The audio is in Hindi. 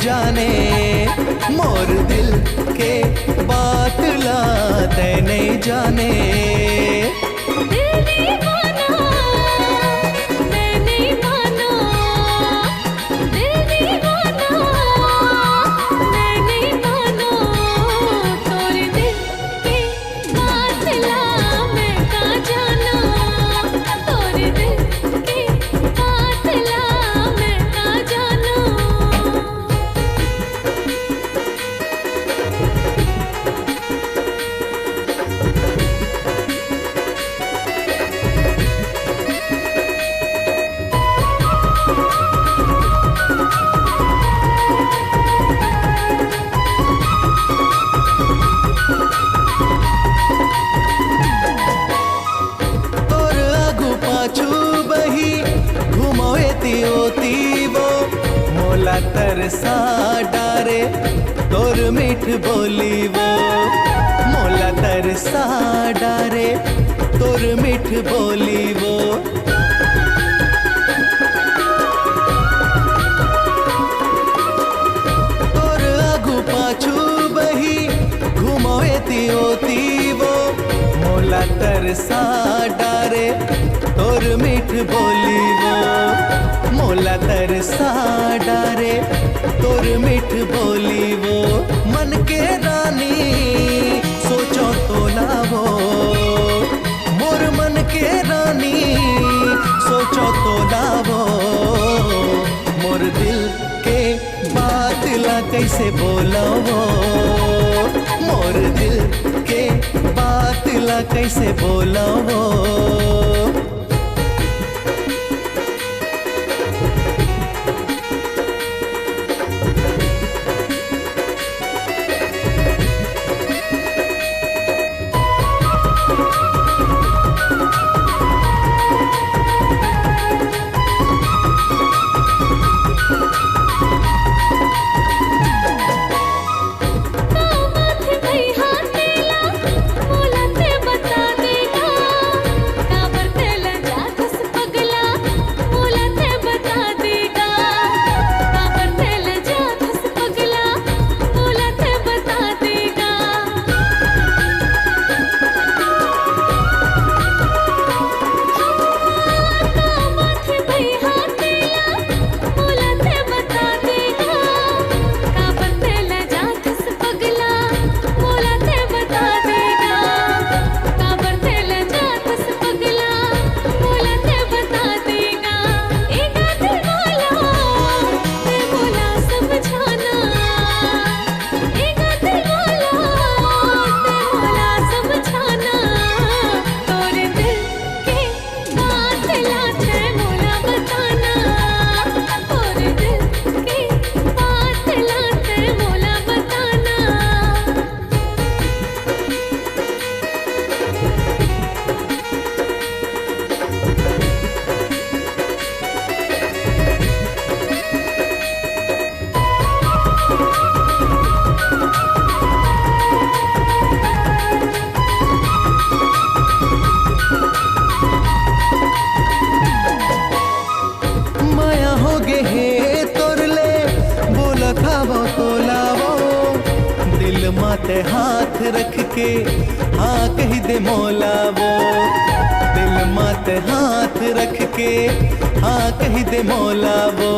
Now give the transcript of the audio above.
जाने मोर दिल के बात ला तै नहीं जाने। मोला तरसा डारे तोर मीठ बोली वो, मोला तरसा डारे तोर मीठ बोली वो। तोर आगू पाछू बही घुमोती होती वो, मोला तरसा डारे तोर मीठ बोली वो, मोला तरसा डारे तोर मीठ बोली वो। मन के रानी सोचो तो ना वो, मोर मन के रानी सोचो तो ना वो। मोर दिल के बात ला कैसे बोलो वो, मोर दिल के बात ला कैसे बोलो वो। माथे हाथ रख के हाँ कही दे मौला वो, दिल माथे हाथ रख के हाँ कही दे मौला वो।